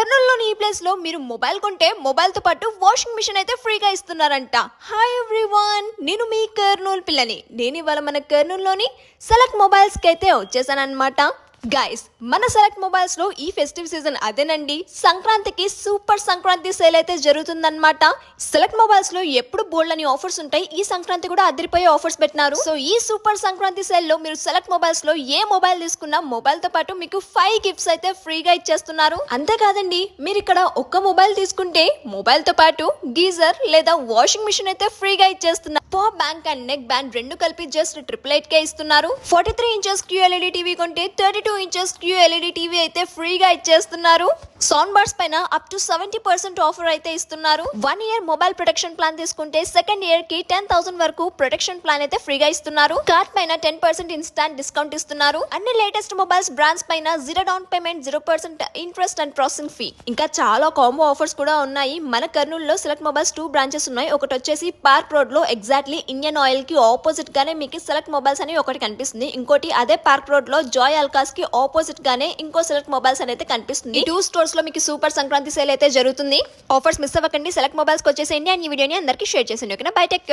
కర్నూలులోని ఈ ప్లేస్ లో మీరు మొబైల్ కొంటే మొబైల్ తో పాటు వాషింగ్ మిషన్ అయితే ఫ్రీగా ఇస్తున్నారంట. హాయ్ ఎవ్రీవన్, నేను మీ కర్నూలు పిల్లని. నేను ఇవాళ మన కర్నూలులోని సెలెక్ట్ మొబైల్స్ కి అయితే వచ్చేసానన్నమాట. గైస్, మన సెలెక్ట్ మొబైల్స్ లో ఈ ఫెస్టివ్ సీజన్ అదేనండి, సంక్రాంతికి సూపర్ సంక్రాంతి సేల్ అయితే జరుగుతుందన్నమాట. సెలెక్ట్ మొబైల్స్ లో ఎప్పుడు బోల్డ్ అని ఆఫర్స్ ఉంటాయి. ఈ సంక్రాంతి కూడా అదిరిపోయే ఆఫర్స్ పెట్టినారు. సో ఈ సూపర్ సంక్రాంతి సేల్ లో మీరు సెలెక్ట్ మొబైల్స్ లో ఏ మొబైల్ తీసుకున్నా మొబైల్ తో పాటు మీకు 5 గిఫ్ట్స్ అయితే ఫ్రీగా ఇచ్చేస్తున్నారు. అంతేకాదండి, మీరు ఇక్కడ ఒక్క మొబైల్ తీసుకుంటే మొబైల్ తో పాటు గీజర్ లేదా వాషింగ్ మిషన్ అయితే ఫ్రీగా ఇచ్చేస్తున్నారు. Power bank and neck band రెండు కలిపి జస్ట్ 888 కే ఇస్తున్నారు. 43 ఇంచెస్ QLED టీవీ కొంటే 32 ఇంచెస్ QLED టీవీ అయితే ఫ్రీగా ఇచ్చేస్తున్నారు. సౌండ్ బార్స్ పైన అప్ టు 70% ఆఫర్ అయితే ఇస్తున్నారు. 1 ఇయర్ మొబైల్ ప్రొటెక్షన్ ప్లాన్ తీసుకుంటే సెకండ్ ఇయర్ కి 10,000 వరకు ప్రొటెక్షన్ ప్లాన్ అయితే ఫ్రీగా ఇస్తున్నారు. కార్డ్ పైన 10% ఇన్స్టాంట్ డిస్కౌంట్ ఇస్తున్నారు. అన్ని లేటెస్ట్ మొబైల్స్ బ్రాండ్స్ పైన 0 down payment, 0% interest and processing fee. ఇంకా చాలా కాంబో ఆఫర్స్ కూడా ఉన్నాయి. మన కర్నూలులో సెలెక్ట్ మొబైల్స్ 2 బ్రాంచెస్ ఉన్నాయి. ఒకటి వచ్చేసి పార్క్ రోడ్ లో ఎగ్జాక్ట్లీ ఇండియన్ ఆయిల్ కి ఆపోజిట్ గానే మీకు సెలెక్ట్ మొబైల్స్ అని ఒకటి కనిపిస్తుంది. ఇంకోటి అదే పార్క్ రోడ్ లో జాయ్ అల్కాస్ కి ఆపోజిట్ గానే ఇంకో సెలెక్ట్ మొబైల్స్ అనేది కనిపిస్తుంది. ఈ 2 స్టోర్స్ లో మీకు సూపర్ సంక్రాంతి సేల్ అయితే జరుగుతుంది. ఆఫర్స్ మిస్ అవ్వకండి. సెలెక్ట్ మొబైల్స్ కి వచ్చేసేయండి. అండ్ ఈ వీడియోని అందరికీ షేర్ చేసేయండి. ఓకేనా? By, take care.